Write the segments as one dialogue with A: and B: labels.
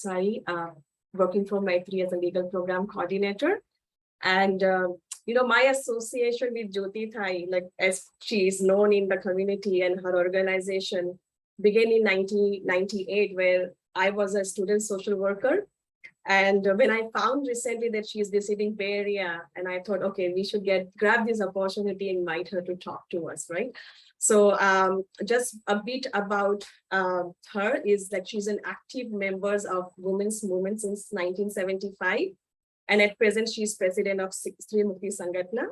A: Ansari, working for Maitri as a legal program coordinator. And, my association with Jyoti Thai, like as she is known in the community and her organization began in 1998, where I was a student social worker. And when I found recently that she is visiting Bay Area, and I thought, okay, we should grab this opportunity and invite her to talk to us, right? So just a bit about her is that she's an active member of women's movement since 1975. And at present, she's president of Stree Mukti Sanghatana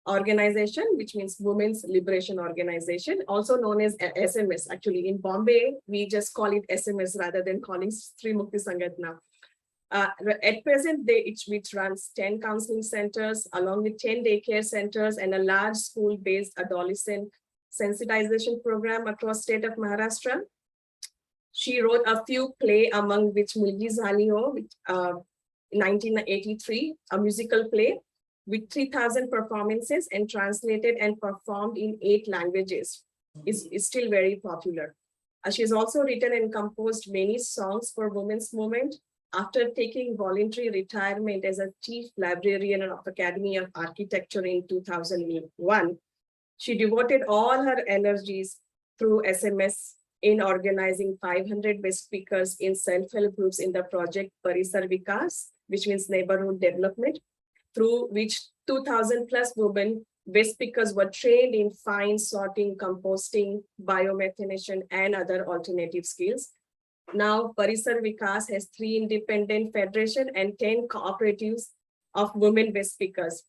A: organization, which means Women's Liberation Organization, also known as SMS. Actually, in Bombay, we just call it SMS rather than calling Stree Mukti Sanghatana. At present, which runs 10 counseling centers, along with 10 daycare centers and a large school-based adolescent sensitization program across state of Maharashtra. She wrote a few plays, among which Mulgi Zali Ho, 1983, a musical play with 3,000 performances and translated and performed in 8 languages. Is still very popular. She has also written and composed many songs for women's movement. After taking voluntary retirement as a chief librarian of Academy of Architecture in 2001, she devoted all her energies through SMS in organizing 500 best speakers in self-help groups in the project Parisar Vikas, which means neighborhood development, through which 2,000 plus women best speakers were trained in fine sorting, composting, biomethanation, and other alternative skills. Now, Parisar Vikas has 3 independent federations and 10 cooperatives of women best speakers.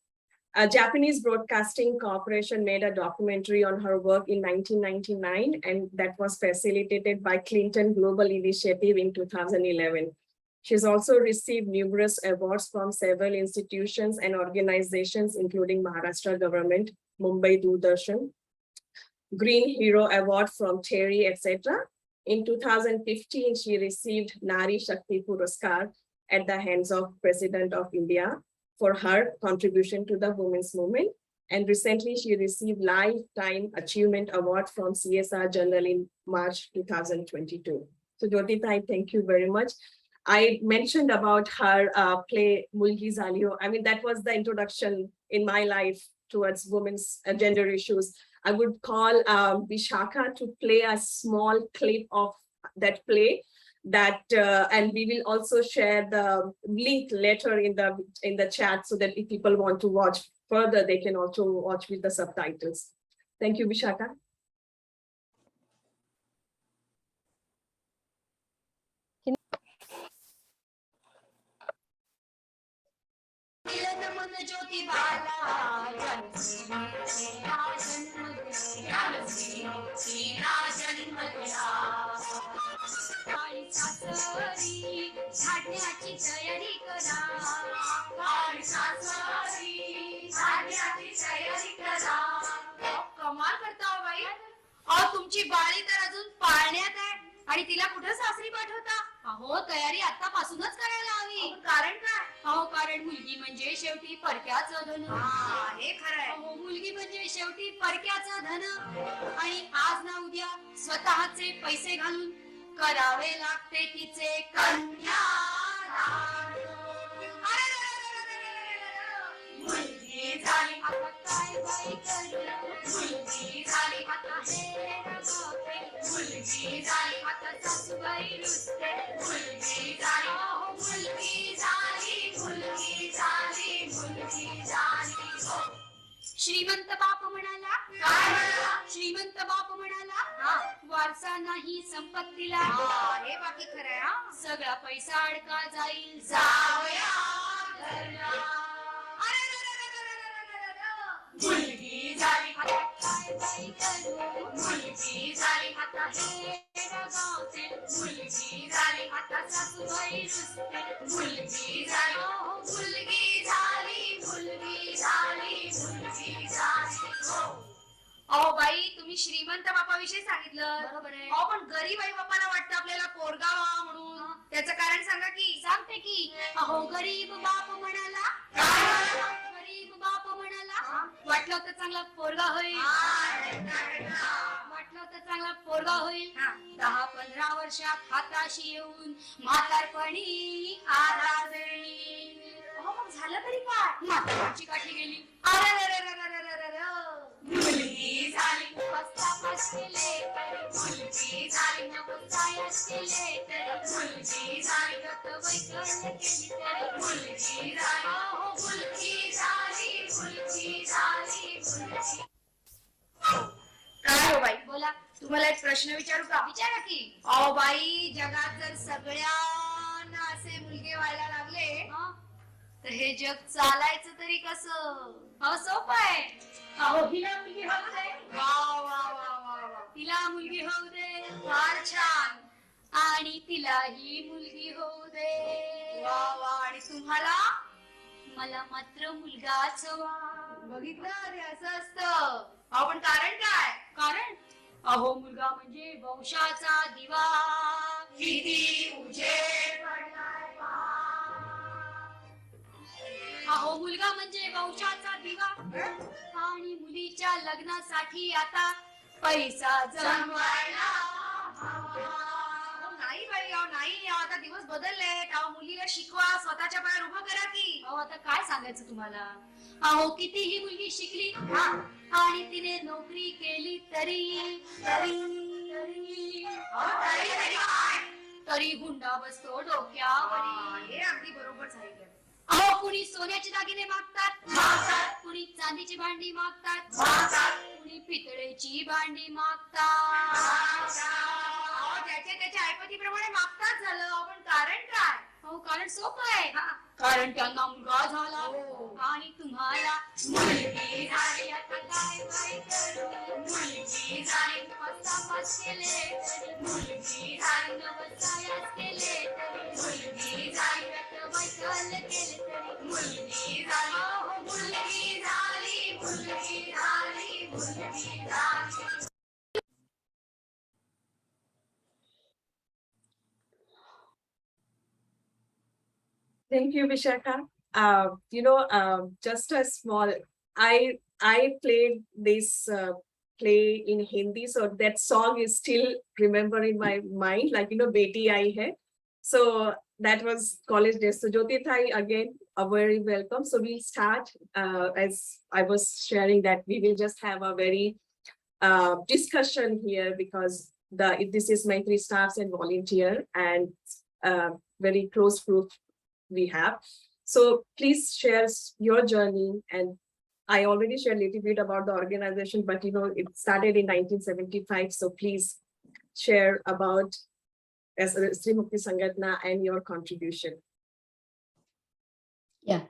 A: A Japanese Broadcasting Corporation made a documentary on her work in 1999, and that was facilitated by Clinton Global Initiative in 2011. She's also received numerous awards from several institutions and organizations, including Maharashtra government, Mumbai Doordarshan, Green Hero Award from Terry, etc. In 2015, she received Nari Shakti Puraskar at the hands of President of India for her contribution to the women's movement. And recently, she received Lifetime Achievement Award from CSR Journal in March 2022. So Jyoti Thai, thank you very much. I mentioned about her play Mulgi Zali Ho. I mean, that was the introduction in my life towards women's gender issues. I would call Vishaka to play a small clip of that play, and we will also share the link later in the chat, so that if people want to watch further, they can also watch with the subtitles. Thank you, Vishaka.
B: कमाल करता हो by. अहो तुमची बाळी तर अजून पाळण्यात आहे आणि तिला कुठं सासरी पाठवता? अहो तयारी आतापासूनच करायला हवी. कारण काय? अहो कारण मुलगी म्हणजे शेवटी परक्याचं धन. हे खरंय. अहो मुलगी म्हणजे शेवटी परक्याचं धन, आणि आज ना उद्या स्वतःचे पैसे घालून करावे लागते तिचे कन्यादान. मुलगी झाली आता काय बाई करू, मुलगी झाली आता हे रंगवते, मुलगी झाली आता सासूबाई रुसते, मुलगी झाली हो मुलगी झाली, मुलगी झाली, मुलगी झाली हो. श्रीमंत बाप म्हणाला, काय म्हणाला? श्रीमंत बाप म्हणाला, वारसा नाही संपत्तीला. हे बाकी खरंय. सगळा पैसा अडका जाईल जावया घरला. मुलगी झाली आता काय बाई करू, मुलगी झाली आता हे रंगवते, मुलगी झाली आता सासूबाई रुसते, मुलगी झाली हो मुलगी झाली, मुलगी झाली, मुलगी झाली हो. अहो बाई तुम्ही श्रीमंत बापाविषयी सांगितलं, बरोबर आहे. अहो पण गरीब आई बापाला वाटतं आपल्याला पोरगा व्हावा म्हणून. त्याचं कारण सांगा की. सांगते की. अहो गरीब बाप म्हणाला, गरीब बाप म्हणाला, वाटलं होतं चांगला पोरगा होईल, वाटलं तर चांगला पोरगा होईल. 10-15 वर्षात हाताशी येऊन म्हातारपणी आधार देईल. मग झालं तरी काय? म्हातारची काठी गेली. मुलगी झाली पस्तापास केले तरी, मुलगी झाली नको सायास केले तरी, मुलगी झाली गत वैकल्य केली तरी, मुलगी झाली हो मुलगी झाली, मुलगी झाली, मुलगी. काय हो बाई, बोला. तुम्हाला एक प्रश्न विचारू का? विचारा की. अहो बाई, जगात जर सगळ्यांना असे मुलगे व्हायला लागले तर हे जग चालायचं तरी कसं? अहो सोपं आहे. अहो हिला मुलगी होऊ दे. वा वा वा वा वा. तिला मुलगी होऊ दे. फार छान. आणि तिलाही मुलगी होऊ दे. वा वा. आणि तुम्हाला? मला मात्र मुलगाच हवा. बघितलं, ते असं असतं. अहो पण कारण काय? कारण अहो मुलगा म्हणजे वंशाचा दिवा. किती उजेड पडलाय पहा. अहो मुलगा म्हणजे वंशाचा दिवा. आणि मुलीच्या लग्नासाठी आता पैसा जमवायला हवा. नाही बाई, अहो नाही, आता दिवस बदलले. अहो मुलीला शिकवा, स्वतःच्या पायावर उभं करा की. अहो आता काय सांगायचं तुम्हाला? अहो कितीही मुलगी शिकली आणि तिने नोकरी केली तरी तरी हुंडा बसतो डोक्यावर. हे अगदी बरोबर सांगितलं. अहो कुणी सोन्याचे दागिने मागतात, कुणी चांदीची भांडी मागतात, कुणी पितळेची भांडी मागतात. त्याच्या ऐपतीप्रमाणे मागतात झालं. आपण कारण काय? हो कारण सोपं आहे. कारण त्यांना मुलगा झाला आणि तुम्हाला मुलगी झाली. आता काय बाई करू? मुलगी झाली पस्तापास केले तरी, मुलगी झाली नवसायास केले तरी, मुलगी झाली वैकल्य केले तरी, मुलगी झाली हो मुलगी झाली, मुलगी झाली, मुलगी झाली.
A: Thank you, Vishaka. Just a small, I played this play in Hindi, so that song is still remember in my mind, like Beti Aayi Hai. So that was college days. So Jyoti Thai, again, a very welcome. So we'll start as I was sharing that we will just have a very discussion here because this is Maitri staffs and volunteer and very close group we have. So please share your journey. And I already shared a little bit about the organization, but it started in 1975. So please share about Stree Mukti Sanghatana and your contribution.
C: Yeah,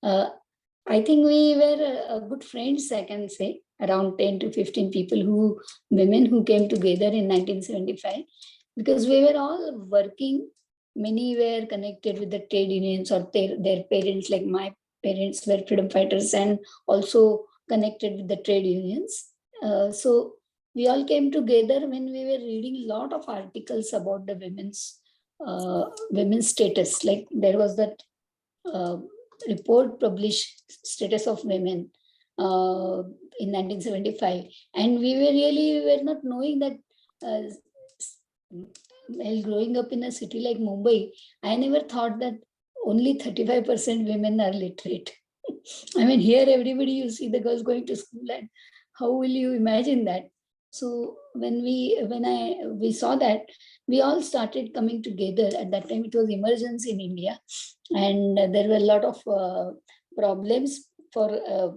C: I think we were good friends, I can say, around 10 to 15 people women who came together in 1975, because we were all working. Many were connected with the trade unions or their parents, like my parents were freedom fighters and also connected with the trade unions. So we all came together when we were reading a lot of articles about the women's status. Like there was that report published, Status of Women, in 1975. And we were not knowing that while growing up in a city like Mumbai, I never thought that only 35% women are literate. I mean, here everybody, you see the girls going to school, and how will you imagine that? So when we saw that, we all started coming together. At that time, it was emergency in India, and there were a lot of problems for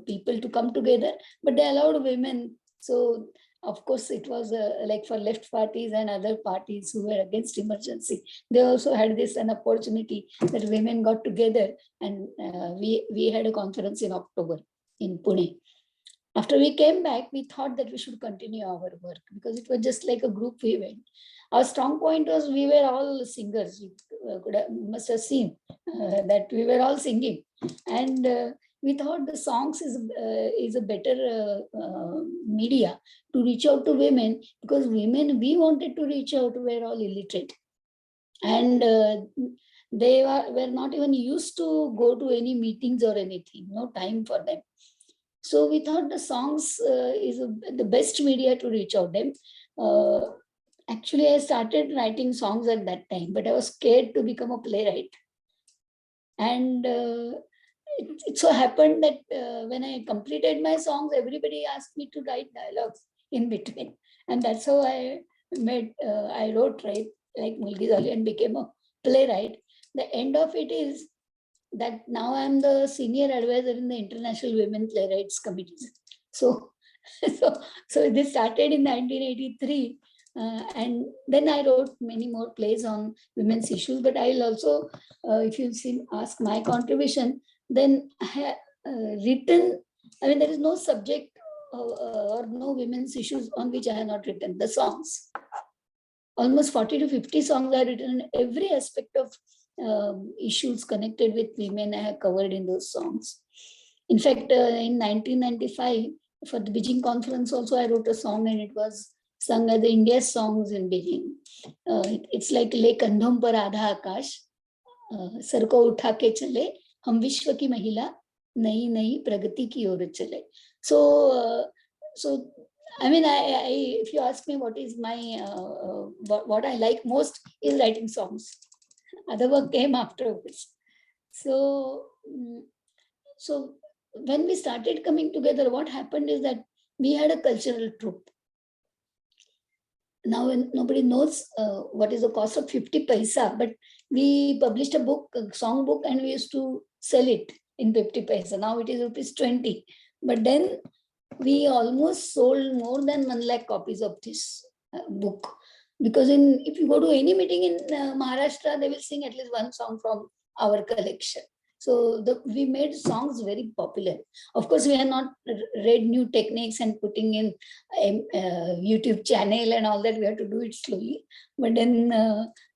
C: people to come together, but they allowed women. So of course, it was like for left parties and other parties who were against emergency. They also had an opportunity that women got together, and we had a conference in October in Pune. After we came back, we thought that we should continue our work because it was just like a group event. Our strong point was we were all singers. You must have seen that we were all singing, and we thought the songs is a better media to reach out to women, because women we wanted to reach out were all illiterate, and they were not even used to go to any meetings or anything, no time for them. So we thought the songs is the best media to reach out them. Actually, I started writing songs at that time, but I was scared to become a playwright. And it so happened that when I completed my songs, everybody asked me to write dialogues in between. And that's how I wrote, right, like Mulgi Zali and became a playwright. The end of it is that now I'm the senior advisor in the International Women Playwrights Committees. So, so this started in 1983. And then I wrote many more plays on women's issues, but I'll also, if you ask my contribution, then I have written, I mean, there is no subject or no women's issues on which I have not written the songs. Almost 40 to 50 songs are written in every aspect of issues connected with women I have covered in those songs. In fact, in 1995, for the Beijing conference also, I wrote a song and it was sung as the India's songs in Beijing. It's like Le Kandhom Par Aadha Akash, Sar ko utha ke chale, hum vishwa ki mahila, nayi nayi pragati ki or chale. So, I mean, if you ask me what is my, what I like most is writing songs. Other work came afterwards. So when we started coming together, what happened is that we had a cultural troupe. Now nobody knows what is the cost of 50 paisa, but we published a book, a song book, and we used to sell it in 50 paisa. Now it is rupees 20. But then we almost sold more than 1 lakh copies of this book. Because if you go to any meeting in Maharashtra, they will sing at least one song from our collection. So we made songs very popular. Of course, we have not read new techniques and putting in a YouTube channel and all that. We have to do it slowly. But then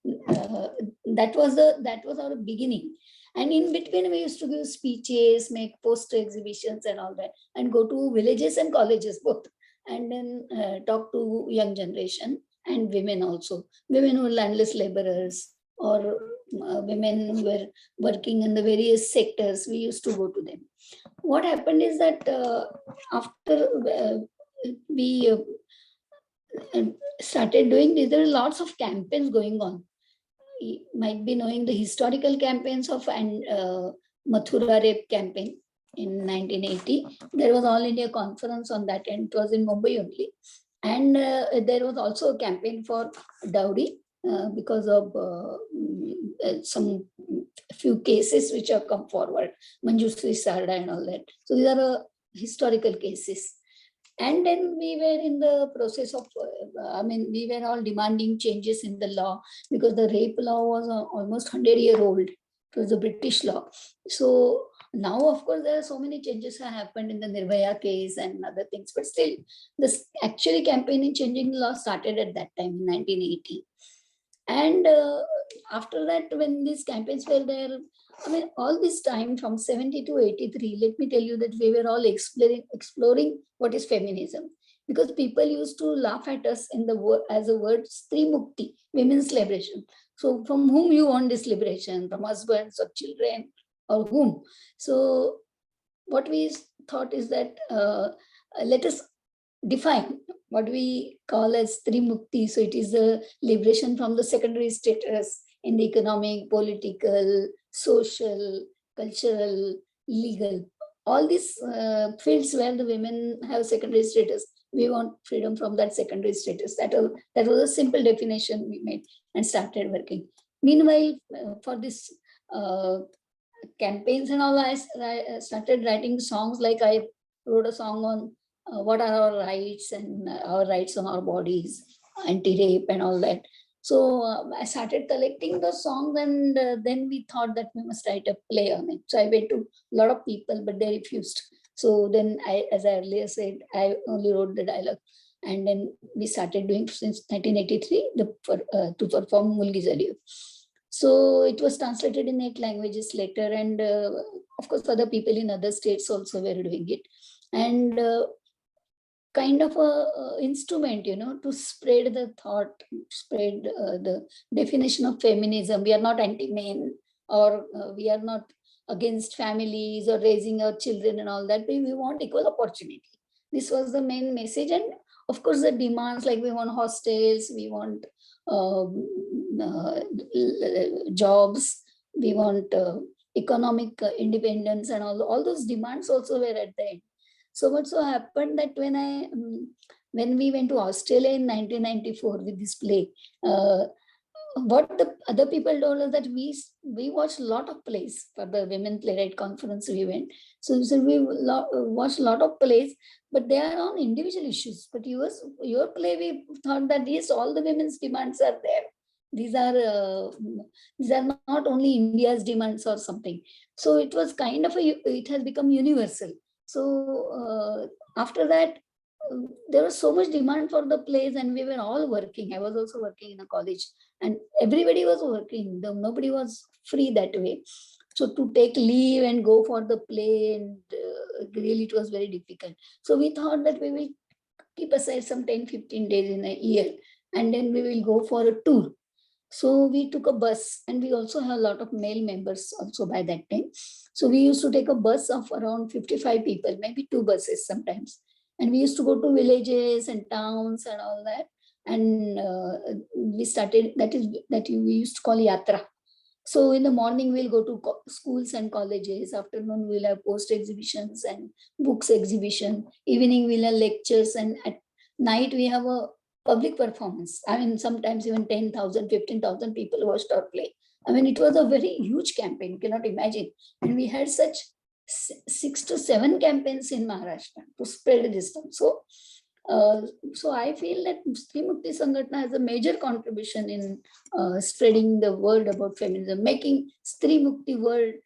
C: that was our beginning. And in between, we used to give speeches, make poster exhibitions and all that, and go to villages and colleges both, and then talk to young generation and women also. Women who are landless laborers or women who were working in the various sectors, we used to go to them. What happened is that after we started doing this, there were lots of campaigns going on. You might be knowing the historical campaigns of Mathura rape campaign in 1980. There was All India conference on that, and it was in Mumbai only. And there was also a campaign for dowry because of some few cases which have come forward, Manjushree Sarda and all that. So these are historical cases. And then we were in the process of, we were all demanding changes in the law, because the rape law was almost 100-year-old. It was a British law. So now, of course, there are so many changes have happened in the Nirbhaya case and other things, but still, this actually campaign in changing the law started at that time in 1980. And after that, when these campaigns were there, all this time from 70 to 83, let me tell you that we were all exploring what is feminism. Because people used to laugh at us in as a word, Stree Mukti, women's liberation. So from whom you want this liberation? From husbands or children or whom? So what we thought is that let us define what we call as Stree Mukti. So it is the liberation from the secondary status in the economic, political, social, cultural, legal, all these fields where the women have secondary status. We want freedom from that secondary status. That was a simple definition we made and started working. Meanwhile, for this campaigns and all, I started writing songs. Like I wrote a song on what are our rights and our rights on our bodies, anti-rape and all that. So I started collecting those songs, and then we thought that we must write a play on it. So I went to a lot of people, but they refused. So then as I earlier said, I only wrote the dialogue. And then we started doing since 1983 to perform Mulgi Zali Ho. So it was translated in 8 languages later. And of course, other people in other states also were doing it. And kind of a instrument, to spread the thought, spread the definition of feminism. We are not anti-men, or we are not against families or raising our children and all that. We want equal opportunity. This was the main message. And Of course, the demands like we want hostels, we want jobs, we want economic independence, and all those demands also were at the end. So much so happened that when we went to Australia in 1994 with this play, what the other people told us that we watched a lot of plays for the women playwright conference we went. So we watched a lot of plays, but they are on individual issues. But your play, we thought that yes, all the women's demands are there. These are not only India's demands or something. So it was kind of it has become universal. So after that, there was so much demand for the plays, and we were all working. I was also working in a college, and everybody was working. Nobody was free that way. So to take leave and go for the play, and really it was very difficult. So we thought that we will keep aside some 10-15 days in a year, and then we will go for a tour. So we took a bus, and we also have a lot of male members also by that time. So we used to take a bus of around 55 people, maybe 2 buses sometimes. And we used to go to villages and towns and all that. And we started, we used to call yatra. So in the morning, we'll go to schools and colleges. Afternoon, we'll have post exhibitions and books exhibition. Evening, we'll have lectures. And at night, we have a public performance. I mean, sometimes even 10,000, 15,000 people watched our play. I mean, it was a very huge campaign. You cannot imagine. And we had such 6 to 7 campaigns in Maharashtra to spread this stuff. So I feel that Stree Mukti Sanghatana has a major contribution in spreading the word about feminism, making Stree Mukti word,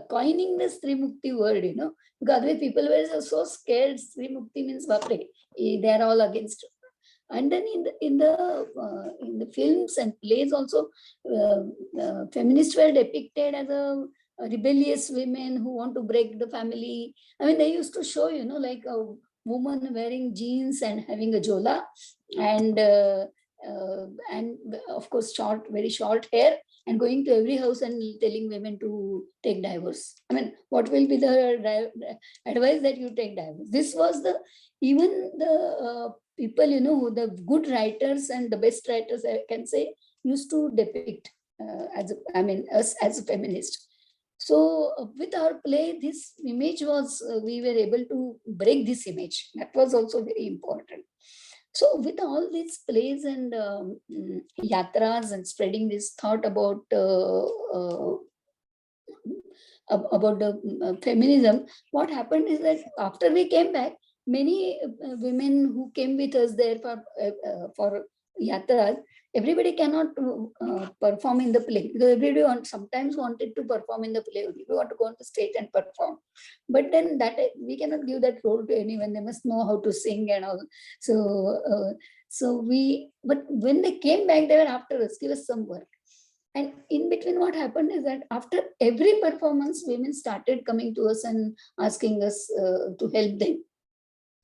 C: coining the Stree Mukti word, because otherwise people were so scared. Stree Mukti means vapre, they are all against it. And then in the films and plays also, feminists were depicted as a rebellious women who want to break the family. I mean, they used to show, like a woman wearing jeans and having a jola, and of course very short hair, and going to every house and telling women to take divorce. I mean, what will be the advice that you take divorce? This was even the people, who the good writers and the best writers, I can say, used to depict us as a feminist. So with our play, this image was, we were able to break this image. That was also very important. So with all these plays and yatras and spreading this thought about the feminism, what happened is that after we came back, many women who came with us there for yatras, everybody cannot perform in the play, because everybody sometimes wanted to perform in the play. We want to go on the stage and perform, but then that we cannot give that role to anyone. They must know how to sing and all. But when they came back, they were after us, give us some work. And in between, what happened is that after every performance, women started coming to us and asking us to help them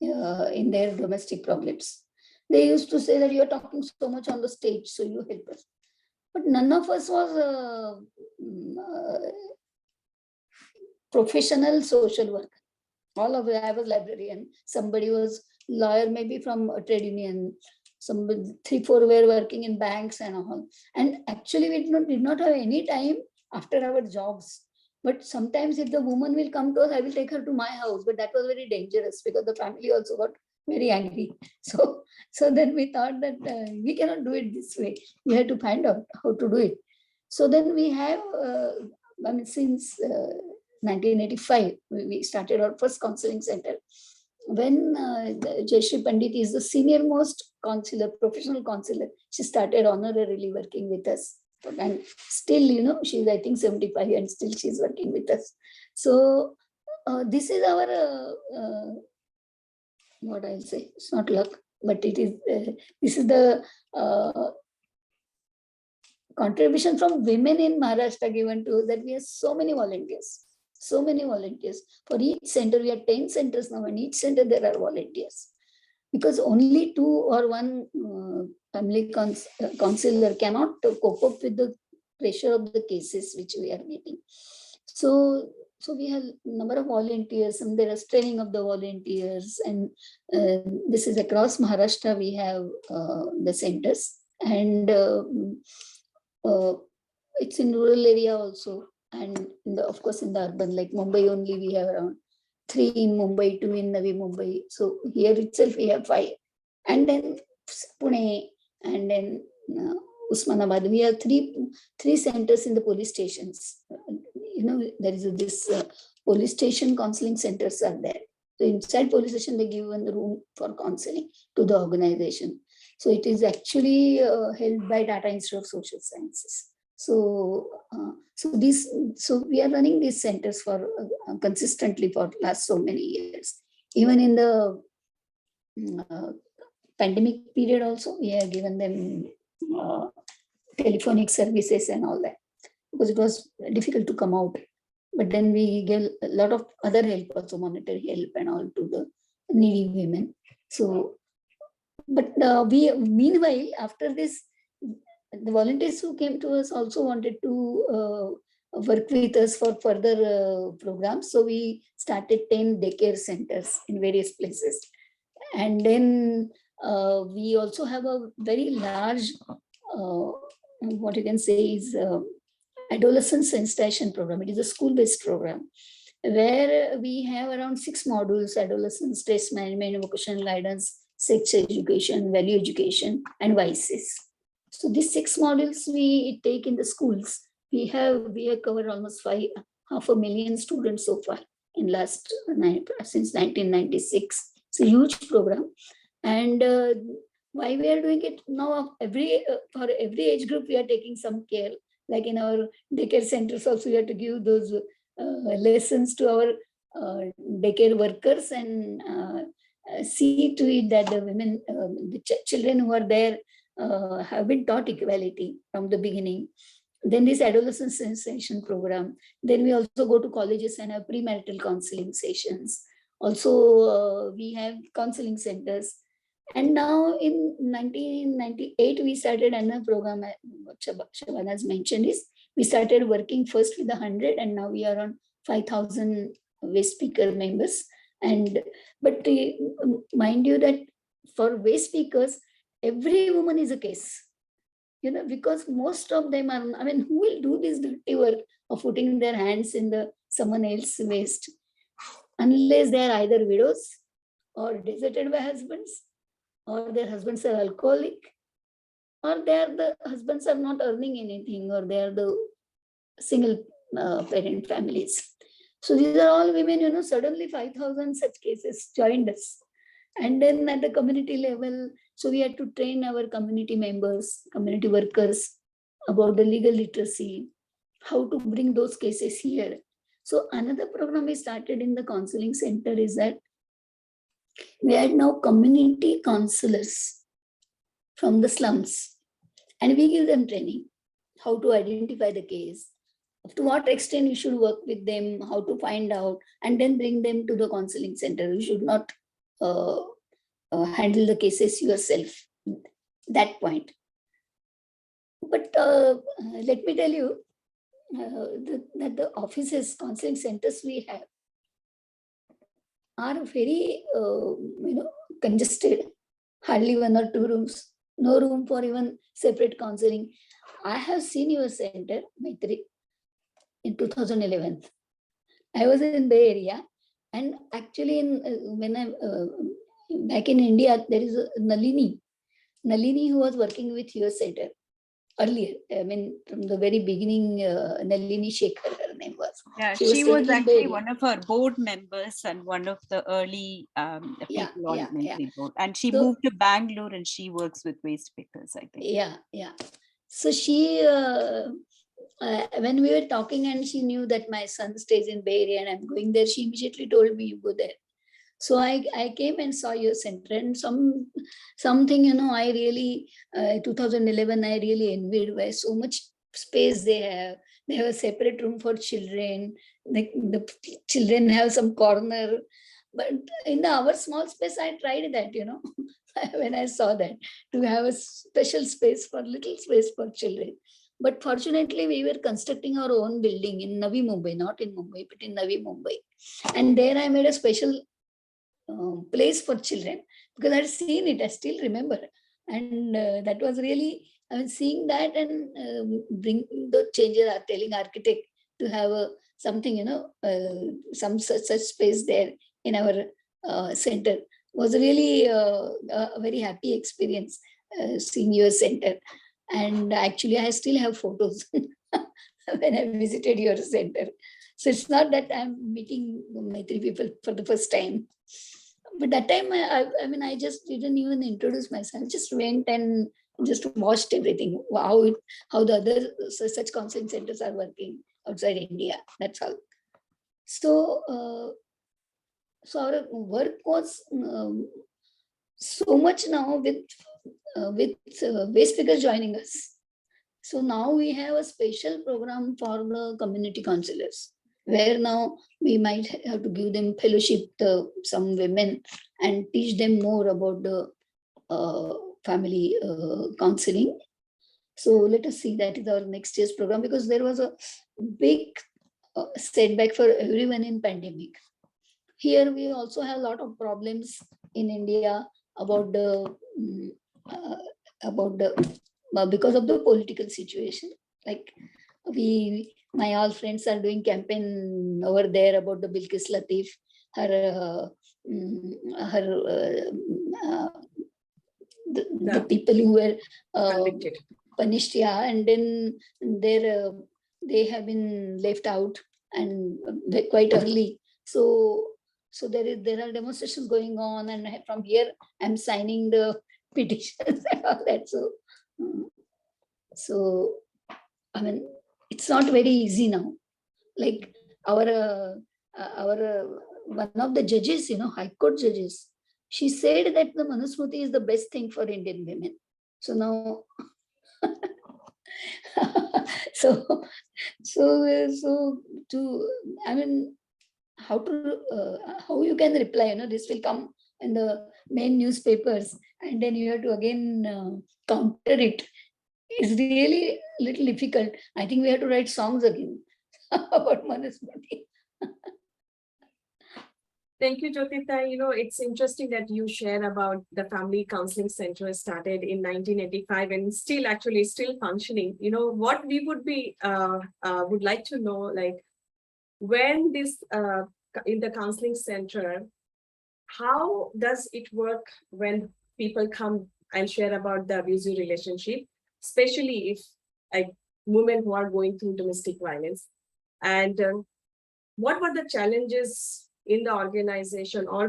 C: in their domestic problems. They used to say that you are talking so much on the stage, so you help us. But none of us was professional social worker. All of it, I was librarian, somebody was lawyer, maybe from a trade union, somebody 3-4 were working in banks and all. And actually we did not have any time after our jobs. But sometimes if the woman will come to us, I will take her to my house. But that was very dangerous, because the family also got very angry. So then we thought that we cannot do it this way. We have to find out how to do it. So then we have, since 1985, we started our first counseling center. When Jayashree Pandit is the senior most counselor, professional counselor, she started honorarily working with us. And still, she's, I think, 75, and still she's working with us. So this is our, what I'll say, it's not luck, but it is, this is the contribution from women in Maharashtra given to us, that we have so many volunteers. So many volunteers. For each center, we have 10 centers now, and each center there are volunteers. Because only 2 or 1 family counselor cannot cope up with the pressure of the cases which we are getting. So So we have number of volunteers, and there is training of the volunteers, and this is across Maharashtra. We have the centers, and uh, it's in rural area also, and of course in the urban, like Mumbai only we have around 3 in Mumbai, 2 in Navi Mumbai. So here itself we have 5, and then Pune, and then Usmanabad. We have three centers in the police stations. There is this police station counseling centers are there. So inside police station, they give one room for counseling to the organization. So it is actually held by Tata Institute of Social Sciences. So we are running these centers for consistently for last so many years. Even in the pandemic period also, we have given them telephonic services and all that, because it was difficult to come out. But then we gave a lot of other help, also monetary help and all, to the needy women. So, but meanwhile, after this, the volunteers who came to us also wanted to work with us for further programs. So we started 10 daycare centers in various places. And then we also have a very large, what you can say is adolescent sensitization program. It is a school-based program where we have around 6 modules: adolescent stress management, vocational guidance, sex education, value education, and vices. So these 6 modules we take in the schools. We have covered almost 500,000 students so far in since 1996. It's a huge program. And why we are doing it now? For every age group, we are taking some care. Like in our daycare centers also, we have to give those lessons to our daycare workers, and see to it that the women, the children who are there have been taught equality from the beginning. Then this adolescent sensation program. Then we also go to colleges and have premarital counseling sessions. Also, we have counseling centers. And now in 1998, we started another program. What Shabana has mentioned is, we started working first with 100, and now we are on 5,000 waste speaker members. But mind you that for waste speakers, every woman is a case. Because most of them are, who will do this dirty work of putting their hands in someone else's waste? Unless they are either widows or deserted by husbands, or their husbands are alcoholic, or the husbands are not earning anything, or they are the single parent families. So these are all women, suddenly 5,000 such cases joined us. And then at the community level, so we had to train our community members, community workers about the legal literacy, how to bring those cases here. So another program we started in the counseling center is that we had now community counselors from the slums, and we give them training, how to identify the case, to what extent you should work with them, how to find out, and then bring them to the counseling center. You should not handle the cases yourself, that point. But let me tell you that the offices, counseling centers we have are very, congested. Hardly 1 or 2 rooms, no room for even separate counseling. I have seen your center, Maitri, in 2011. I was in Bay Area, and actually, when I back in India, there is a Nalini, who was working with your center earlier. From the very beginning, Nalini Shekhar, her name was.
D: Yeah, she was actually one of our board members and one of the early people on Maitri board. And she moved to Bangalore, and she works with waste pickers, I think.
C: Yeah. So she, when we were talking, and she knew that my son stays in Bay Area and I'm going there, she immediately told me, you go there. So I came and saw your center, and something, I really, 2011, I really envied, where so much space they have. They have a separate room for children. The children have some corner. But in our small space, I tried that, when I saw that, to have a special space, little space for children. But fortunately, we were constructing our own building in Navi Mumbai, not in Mumbai, but in Navi Mumbai. And there I made a special place for children because I'd seen it, I still remember. And that was really, I mean, seeing that and bring the changes, telling architect to have something, some such space there in our center was really a very happy experience, seeing your center. And actually, I still have photos when I visited your center. So it's not that I'm meeting Maitri people for the first time. But that time, I mean, I just didn't even introduce myself. Just went and just watched everything. How the other such counseling centers are working outside India. That's all. So, so our work was so much now with waste speakers joining us. So now we have a special program for the community counselors, where now we might have to give them fellowship to some women and teach them more about the family counseling. So let us see, that is our next year's program, because there was a big setback for everyone in pandemic. Here we also have a lot of problems in India about the because of the political situation. Like my all friends are doing campaign over there about the Bilkis Latif, the people who were punished, and then they have been left out and quite early. So there are demonstrations going on, and from here I'm signing the petitions and all that. So I mean, it's not very easy now. Like our one of the judges, High Court judges, she said that the Manusmriti is the best thing for Indian women. So now, so I mean, how you can reply? This will come in the main newspapers, and then you have to again counter it. It's really a little difficult. I think we have to write songs again about Manusmriti.
A: Thank you, Jyotita. It's interesting that you share about the Family Counseling Center started in 1985 and still functioning. What we would like to know, like, when this in the counseling center, how does it work when people come and share about the abusive relationship, especially if like women who are going through domestic violence? And what were the challenges in the organization or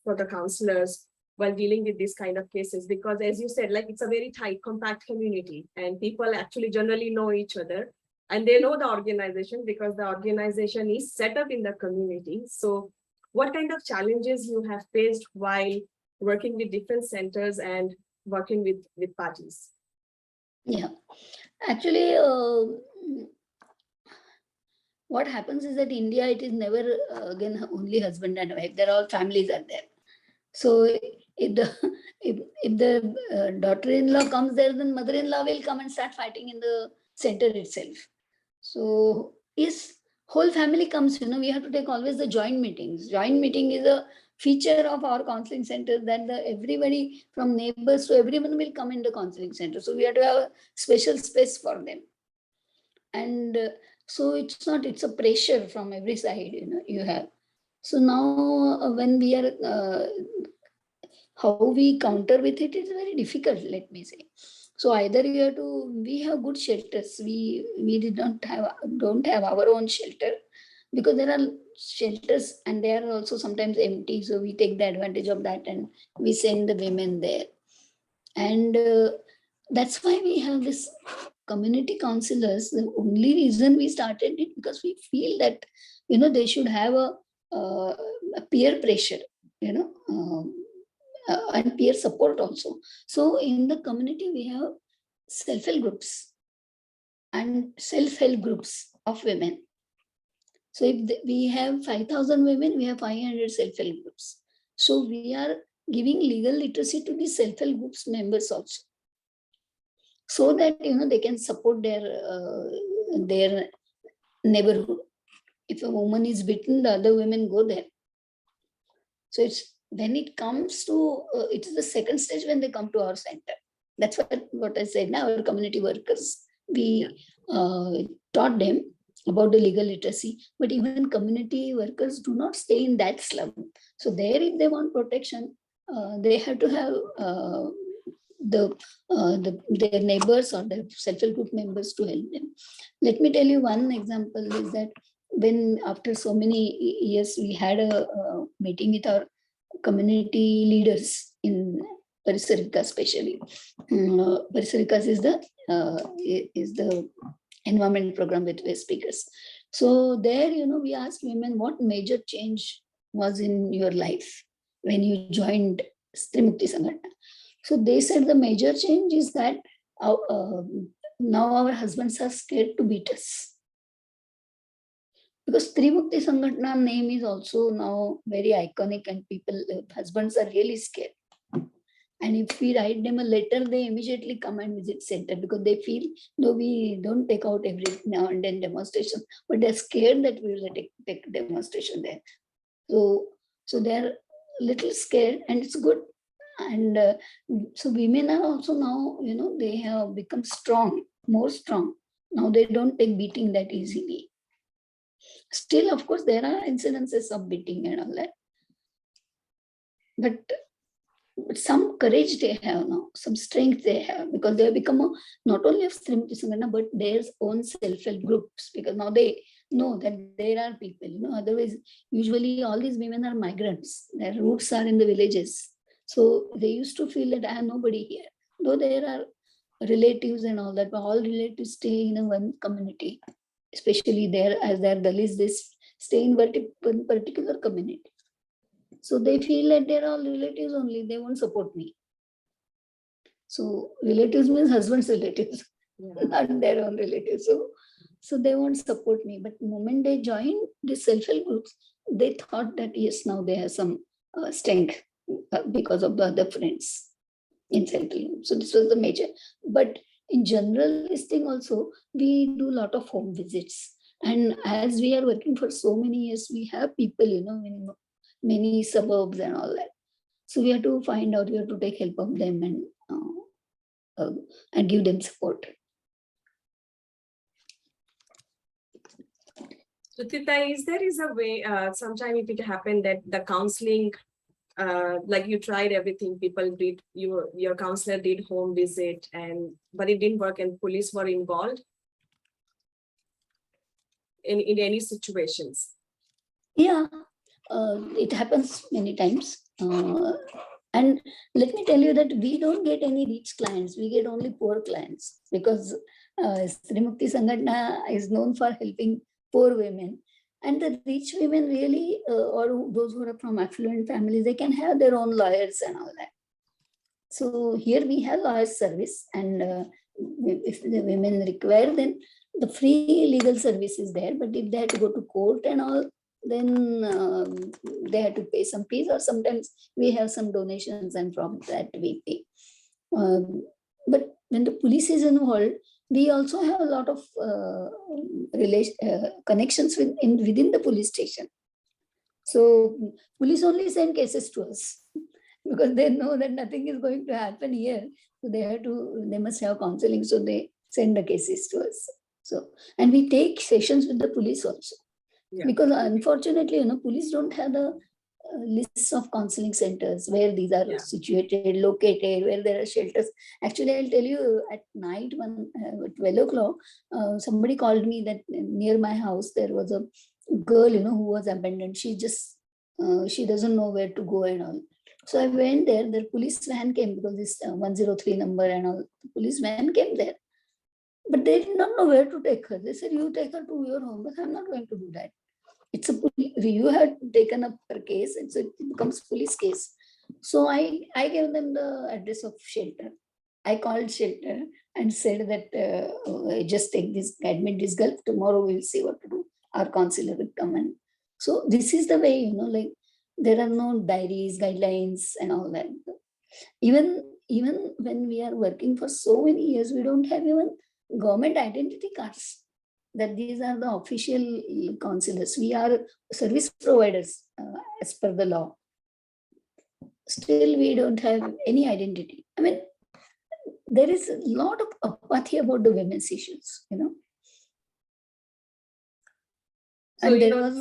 A: for the counselors while dealing with these kind of cases? Because as you said, like, it's a very tight, compact community, and people actually generally know each other, and they know the organization because the organization is set up in the community. So what kind of challenges you have faced while working with different centers and working with parties?
C: Yeah, actually, what happens is that India, it is never again only husband and wife. There are all families are there. So if the daughter-in-law comes there, then mother-in-law will come and start fighting in the center itself. So whole family comes, we have to take always the joint meetings. Joint meeting is a feature of our counseling center, that everybody from neighbors to everyone will come in the counseling center. So we have to have a special space for them. And so it's a pressure from every side, you have. So now when we are, how we counter with it is very difficult, let me say. So either we have good shelters. We don't have our own shelter, because there are shelters and they are also sometimes empty. So we take the advantage of that and we send the women there. And that's why we have this community counselors. The only reason we started it, because we feel that, they should have a peer pressure, and peer support also. So in the community, we have self-help groups and self-help groups of women. So if we have 5,000 women, we have 500 self-help groups. So we are giving legal literacy to the self-help groups members also. so that they can support their neighborhood. If a woman is beaten, the other women go there. So it's when it comes to it is the second stage when they come to our center. That's what I said now. Our community workers, we taught them about the legal literacy, but even community workers do not stay in that slum. So there, if they want protection, they have to have their neighbors or their self-help group members to help them. Let me tell you one example is that when after so many years we had a meeting with our community leaders in Parisarika, especially. Parisarikas is the environment program with waste speakers. So there, we asked women what major change was in your life when you joined Stree Mukti Sanghatana. So they said the major change is that now our husbands are scared to beat us. Because Stree Mukti Sanghatana name is also now very iconic, and people, husbands are really scared. And if we write them a letter, they immediately come and visit center because they feel, no, we don't take out every now and then demonstration, but they're scared that we will take demonstration there. So they're a little scared, and it's good. And so women are also now, they have become strong, more strong. Now they don't take beating that easily. Still, of course, there are incidences of beating and all that. But some courage they have now, some strength they have, because they have become not only of Stree Mukti Sanghatana, but their own self-help groups, because now they know that there are people, otherwise, usually all these women are migrants. Their roots are in the villages. So they used to feel that I have nobody here. Though there are relatives and all that, but all relatives stay in one community, especially there as their Dalits, they stay in one particular community. So they feel that they're all relatives only, they won't support me. So relatives means husband's relatives, not their own relatives. So they won't support me. But the moment they join the self-help groups, they thought that yes, now they have some strength because of the other friends in self-help. So this was the major. But in general, this thing also, we do a lot of home visits. And as we are working for so many years, we have people, in many suburbs and all that. So we have to find out, we have to take help of them and give them support.
A: Sutita, is a way, sometime if it happened that the counseling, like you tried everything, people did, your counselor did home visit, but it didn't work and police were involved in any situations?
C: Yeah, it happens many times. And let me tell you that we don't get any rich clients, we get only poor clients, because Stree Mukti Sanghatana is known for helping poor women. And the rich women really, or those who are from affluent families, they can have their own lawyers and all that. So here we have lawyers service, and if the women require, then the free legal service is there. But if they have to go to court and all, then they have to pay some fees, or sometimes we have some donations, and from that we pay. But when the police is involved, we also have a lot of connections within the police station. So police only send cases to us because they know that nothing is going to happen here. So they must have counseling. So they send the cases to us. So, and we take sessions with the police also. Yeah. Because unfortunately, police don't have the lists of counseling centers where these are situated, located, where there are shelters. Actually, I'll tell you, at night, 12 o'clock, somebody called me that near my house, there was a girl, who was abandoned. She doesn't know where to go and all. So I went there, the police van came, because this 103 number and all, the police van came there. But they did not know where to take her. They said, you take her to your home, but I'm not going to do that. You had taken up her case, and so it becomes police case. So I gave them the address of shelter. I called shelter and said that just admit this girl. Tomorrow we'll see what to do. Our counselor will come. And so this is the way, like there are no diaries, guidelines, and all that. Even even when we are working for so many years, we don't have even government identity cards, that these are the official counselors. We are service providers as per the law. Still, we don't have any identity. I mean, there is a lot of apathy about the women's issues, you know.
A: So,
C: and
A: you
C: there
A: know,
C: was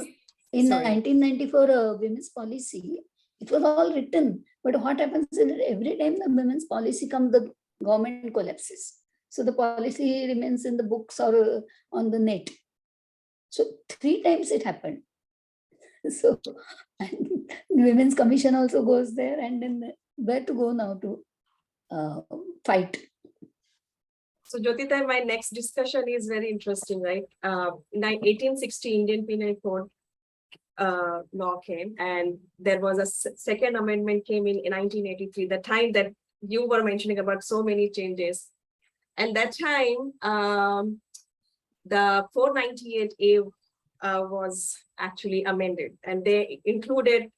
C: in
A: sorry.
C: 1994 women's policy. It was all written, but what happens is that every time the women's policy comes, the government collapses. So the policy remains in the books or on the net. So 3 times it happened. So and the Women's Commission also goes there, and then where to go now to fight?
A: So Jyotita, my next discussion is very interesting, right? In 1860 Indian Penal Code law came, and there was a second amendment came in 1983, the time that you were mentioning about so many changes. And that time, the 498A was actually amended, and they included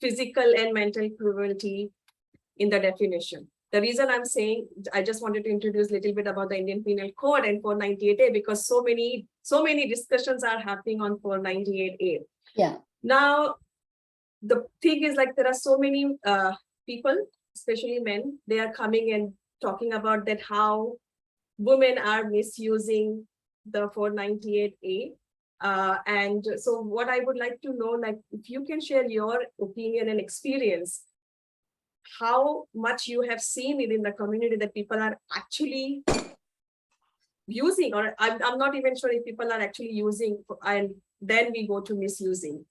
A: physical and mental cruelty in the definition. The reason I'm saying, I just wanted to introduce a little bit about the Indian Penal Code and 498A, because so many discussions are happening on 498A.
C: Yeah.
A: Now, the thing is, like, there are so many people, especially men, they are coming and talking about that how women are misusing the 498A. And so what I would like to know, like, if you can share your opinion and experience, how much you have seen it in the community that people are actually using, or I'm not even sure if people are actually using, and then we go to misusing.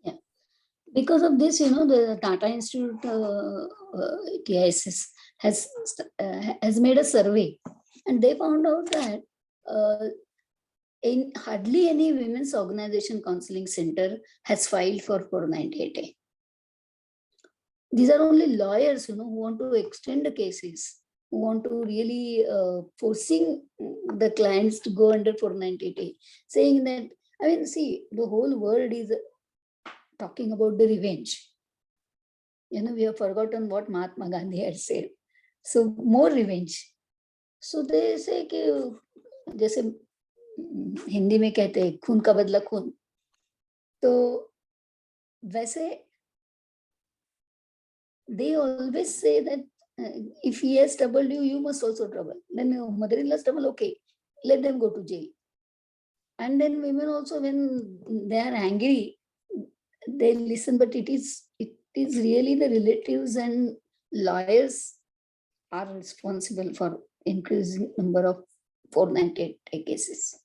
C: Yeah. Because of this, you know, the Tata Institute TISS has made a survey, and they found out that in hardly any women's organization counseling center has filed for 498A. These are only lawyers, you know, who want to extend the cases, who want to really forcing the clients to go under 498A, saying that, I mean, see, the whole world is talking about the revenge. You know, we have forgotten what Mahatma Gandhi had said. So more revenge. So they say कि जैसे हिंदी में कहते हैं खून का बदला खून, तो वैसे they always say that if he has troubled you, you must also trouble. Then mother-in-law's trouble, okay, let them go to jail. And then women also, when they are angry, they listen, but it is really the relatives and lawyers are responsible for increasing number of 498 cases.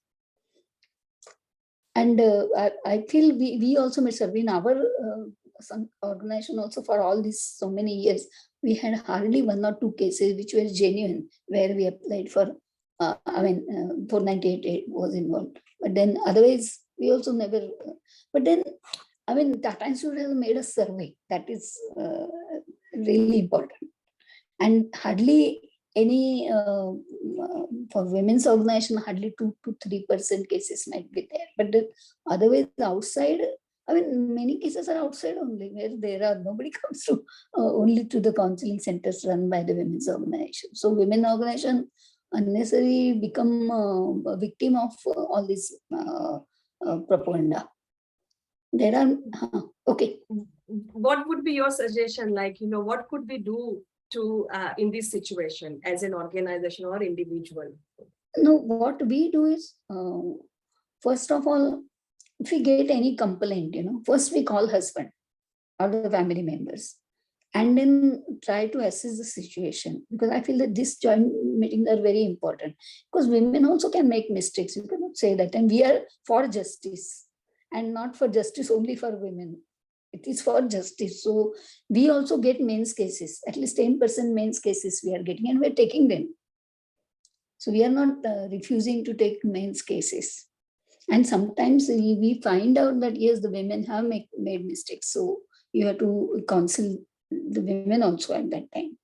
C: And I feel we also made survey in our some organization also for all these so many years. We had hardly 1 or 2 cases which were genuine, where we applied for, 498 was involved. But then otherwise, we also never, but then, I mean, Tata Institute has made a survey that is really important. And hardly any, for women's organization, hardly 2 to 3% cases might be there. But then otherwise, outside, I mean, many cases are outside only, where there are, nobody comes to only to the counseling centers run by the women's organization. So women organization unnecessarily become a victim of all this propaganda. There are, okay.
A: What would be your suggestion? Like, you know, what could we do to in this situation as an organization or individual?
C: No, what we do is, first of all, if we get any complaint, you know, first we call husband or the family members, and then try to assess the situation. Because I feel that these joint meetings are very important, because women also can make mistakes. You cannot say that. And we are for justice, and not for justice only for women. It is for justice. So we also get men's cases, at least 10% men's cases we are getting, and we're taking them. So we are not refusing to take men's cases. And sometimes we find out that yes, the women have made mistakes. So you have to counsel the women also at that time.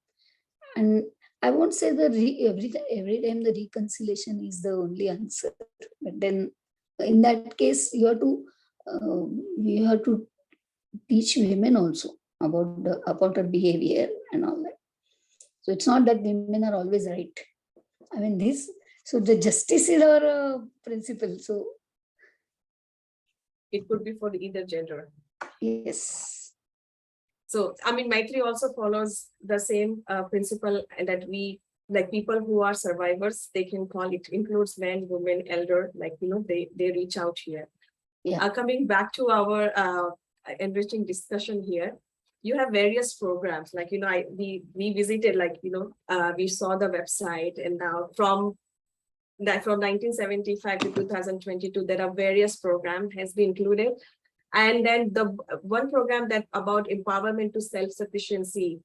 C: And I won't say that every time the reconciliation is the only answer. But then in that case, you have to teach women also about her behavior and all that. So it's not that women are always right. I mean, so the justice is our principle. So
A: it could be for either gender.
C: yes.
A: So, I mean, Maitri also follows the same principle, and that we, like people who are survivors, they can call it, includes men, women, elder, like, they reach out here.
C: Yeah.
A: Coming back to our enriching discussion here, you have various programs, like, we visited, like, we saw the website, and now from 1975 to 2022, there are various programs has been included. And then the one program that about empowerment to self-sufficiency.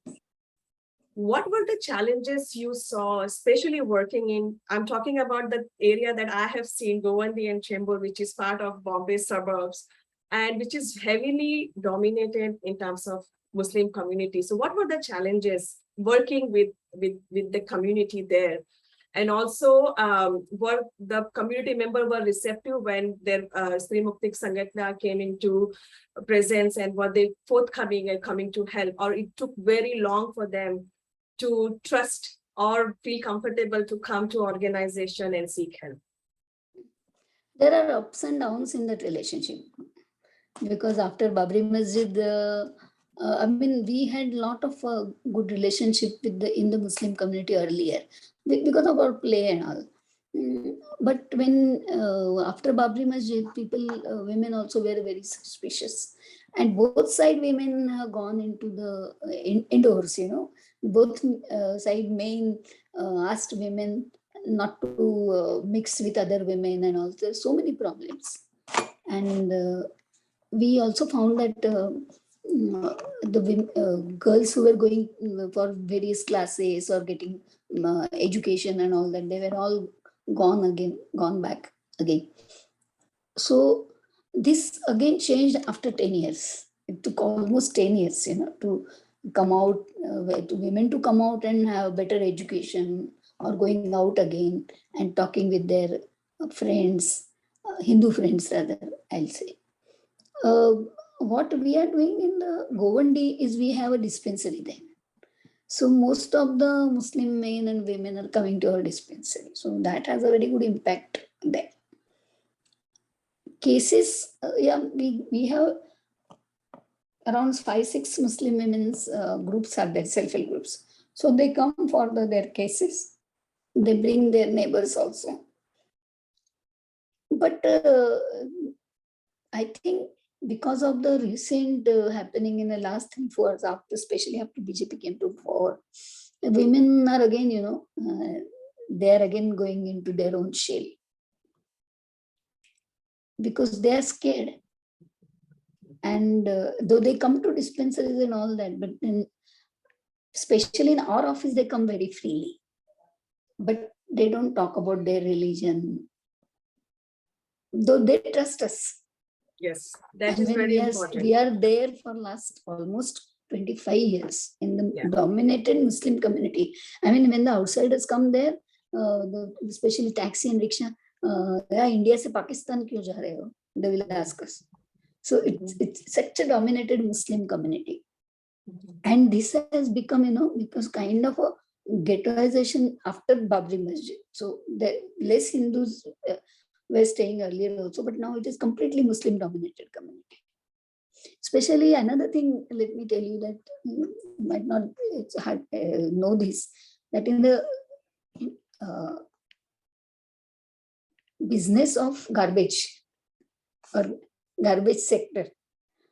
A: What were the challenges you saw, especially working in, I'm talking about the area that I have seen, Govandi and Chembur, which is part of Bombay suburbs, and which is heavily dominated in terms of Muslim community. So what were the challenges working with the community there? And also, were the community members were receptive when their Stree Mukti Sanghatana came into presence, and were they forthcoming and coming to help, or it took very long for them to trust or feel comfortable to come to organization and seek help?
C: There are ups and downs in that relationship, because after Babri Masjid, I mean, we had a lot of good relationship with in the Muslim community earlier because of our play and all. But when after Babri Masjid, women also were very suspicious, and both side women have gone into the indoors. Both side men asked women not to mix with other women, and all. There's so many problems, and we also found that the girls who were going for various classes or getting education and all that, they were all gone back again. So this again changed after 10 years. It took almost 10 years, to come out, to women to come out and have better education, or going out again and talking with their friends, Hindu friends rather, I'll say. What we are doing in the Govandi is we have a dispensary there. So most of the Muslim men and women are coming to our dispensary. So that has a very good impact there. Cases, we have around 5-6 Muslim women's groups are there, self-help groups. So they come for their cases. They bring their neighbors also. But I think because of the recent happening in the last 3-4 years, especially after BJP came to power, women are again, they are again going into their own shell, because they are scared. And though they come to dispensaries and all that, but especially in our office, they come very freely. But they don't talk about their religion, though they trust us.
A: Yes, that is very important.
C: We are there for last almost 25 years in the dominated Muslim community. I mean, when the outsiders come there, especially taxi and rickshaw, India se Pakistan kyun ja rahe ho? They will ask us. So it's such a dominated Muslim community. And this has become, because kind of a ghettoization after Babri Masjid. So the less Hindus were staying earlier also, but now it is completely Muslim dominated community. Especially another thing, let me tell you that you might not know this, that in the business of garbage or garbage sector,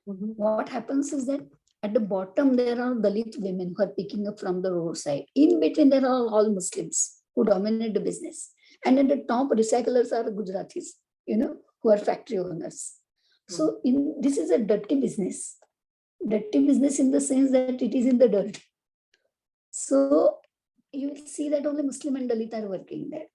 C: what happens is that at the bottom there are Dalit women who are picking up from the roadside. In between there are all Muslims who dominate the business. And at the top, recyclers are Gujaratis, who are factory owners. So this is a dirty business. Dirty business in the sense that it is in the dirt. So you will see that only Muslim and Dalit are working there.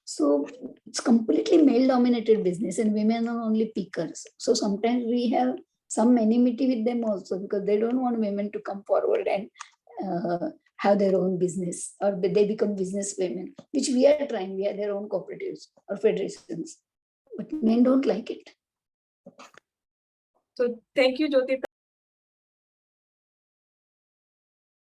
C: So it's completely male-dominated business, and women are only pickers. So sometimes we have some enmity with them also, because they don't want women to come forward and have their own business, or they become business women, which we are trying. We have their own cooperatives or federations, but men don't like it.
A: So thank you, Jyoti.